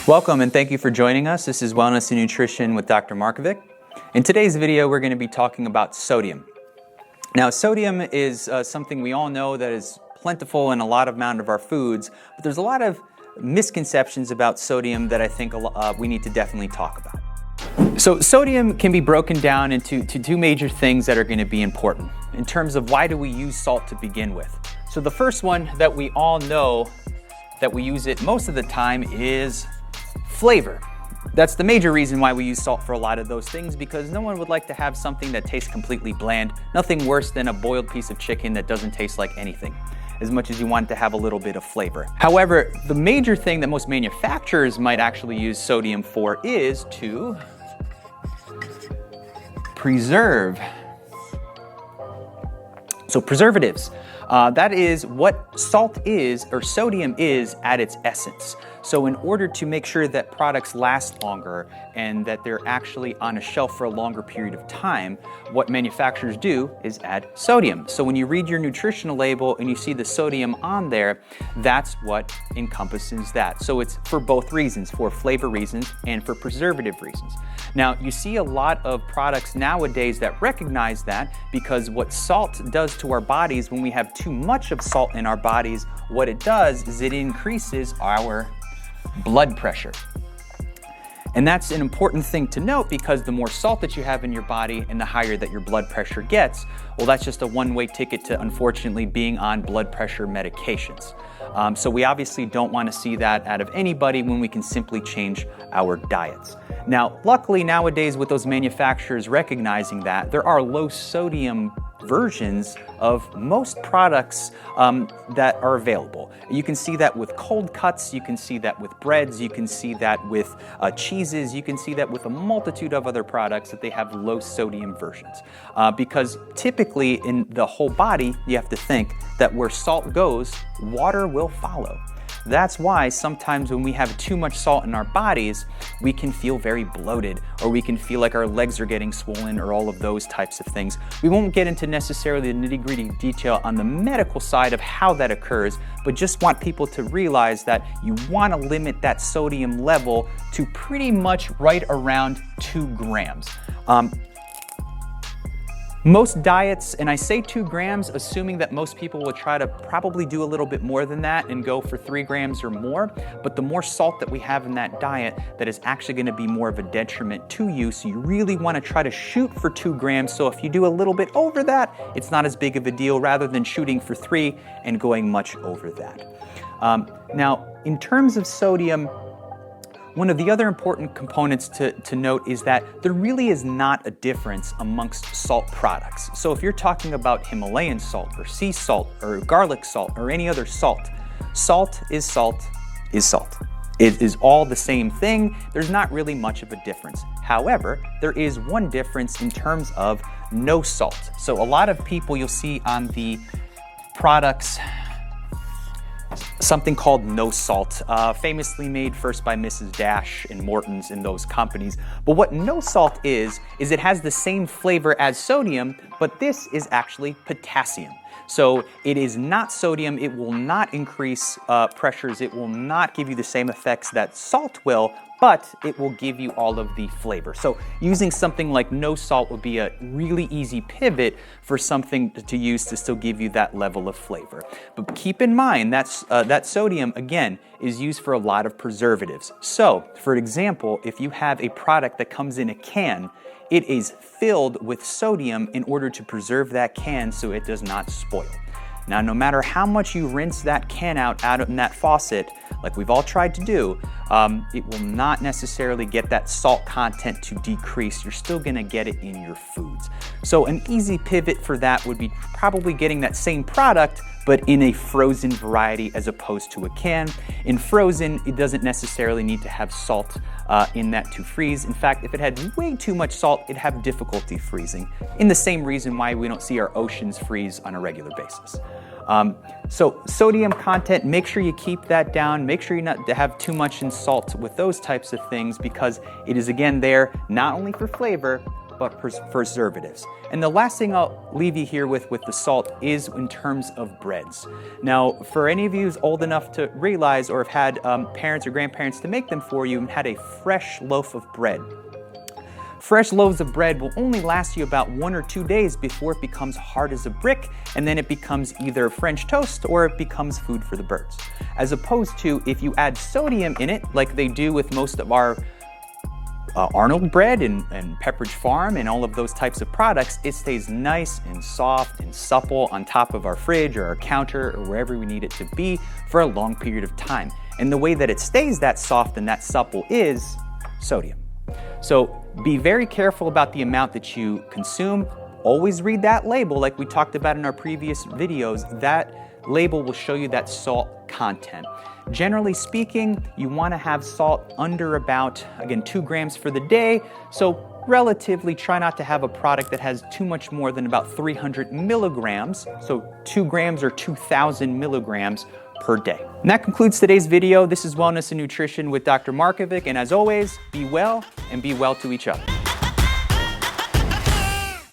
Welcome and thank you for joining us. This is Wellness and Nutrition with Dr. Markovic. In today's video, we're going to be talking about sodium. Now, sodium is something we all know that is plentiful in a lot of amount of our foods, but there's a lot of misconceptions about sodium that I think we need to definitely talk about. So sodium can be broken down into two major things that are going to be important in terms of why do we use salt to begin with. So the first one that we all know that we use it most of the time is flavor. That's the major reason why we use salt for a lot of those things, because no one would like to have something that tastes completely bland. Nothing worse than a boiled piece of chicken that doesn't taste like anything, as much as you want it to have a little bit of flavor. However, the major thing that most manufacturers might actually use sodium for is to preserve. So preservatives, that is what salt is, or sodium is at its essence. So in order to make sure that products last longer and that they're actually on a shelf for a longer period of time, what manufacturers do is add sodium. So when you read your nutritional label and you see the sodium on there, that's what encompasses that. So it's for both reasons, for flavor reasons and for preservative reasons. Now, you see a lot of products nowadays that recognize that, because what salt does to our bodies, when we have too much of salt in our bodies, what it does is it increases our blood pressure. And that's an important thing to note, because the more salt that you have in your body and the higher that your blood pressure gets, well, that's just a one-way ticket to, unfortunately, being on blood pressure medications. So we obviously don't want to see that out of anybody when we can simply change our diets. Now, luckily nowadays, with those manufacturers recognizing that, there are low sodium versions of most products that are available. You can see that with cold cuts, you can see that with breads, you can see that with cheeses, you can see that with a multitude of other products that they have low sodium versions. Because typically in the whole body, you have to think that where salt goes, water will follow. That's why sometimes when we have too much salt in our bodies, we can feel very bloated, or we can feel like our legs are getting swollen, or all of those types of things. We won't get into necessarily the nitty-gritty detail on the medical side of how that occurs, but just want people to realize that you want to limit that sodium level to pretty much right around 2 grams. Most diets, and I say 2 grams, assuming that most people will try to probably do a little bit more than that and go for 3 grams or more, but the more salt that we have in that diet, that is actually going to be more of a detriment to you, so you really want to try to shoot for 2 grams, so if you do a little bit over that, it's not as big of a deal, rather than shooting for 3 and going much over that. Now, in terms of sodium, one of the other important components to note is that there really is not a difference amongst salt products. So if you're talking about Himalayan salt or sea salt or garlic salt or any other salt, salt is salt is salt. It is all the same thing. There's not really much of a difference. However, there is one difference in terms of no salt. So a lot of people, you'll see on the products something called no salt, famously made first by Mrs. Dash and Morton's and those companies. But what no salt is it has the same flavor as sodium, but this is actually potassium. So it is not sodium, it will not increase pressures, it will not give you the same effects that salt will, but it will give you all of the flavor. So using something like no salt would be a really easy pivot for something to use to still give you that level of flavor. But keep in mind that sodium, again, is used for a lot of preservatives. So, for example, if you have a product that comes in a can, it is filled with sodium in order to preserve that can so it does not spoil. Now, no matter how much you rinse that can out in that faucet, like we've all tried to do, it will not necessarily get that salt content to decrease. You're still gonna get it in your foods. So an easy pivot for that would be probably getting that same product, but in a frozen variety as opposed to a can. In frozen, it doesn't necessarily need to have salt in that to freeze. In fact, if it had way too much salt, it'd have difficulty freezing, in the same reason why we don't see our oceans freeze on a regular basis. So sodium content, make sure you keep that down. Make sure you not have too much in salt with those types of things, because it is, again, there not only for flavor, but preservatives. And the last thing I'll leave you here with the salt is in terms of breads. Now, for any of you who's old enough to realize or have had parents or grandparents to make them for you and had a fresh loaf of bread. Fresh loaves of bread will only last you about 1 or 2 days before it becomes hard as a brick, and then it becomes either French toast or it becomes food for the birds. As opposed to if you add sodium in it, like they do with most of our Arnold bread and Pepperidge Farm and all of those types of products, it stays nice and soft and supple on top of our fridge or our counter or wherever we need it to be for a long period of time. And the way that it stays that soft and that supple is sodium. So be very careful about the amount that you consume. Always read that label like we talked about in our previous videos. That label will show you that salt content. Generally speaking, you want to have salt under about, again, 2 grams for the day. So relatively try not to have a product that has too much more than about 300 milligrams. So 2 grams or 2,000 milligrams per day. And that concludes today's video. This is Wellness and Nutrition with Dr. Markovic. And as always, be well and be well to each other.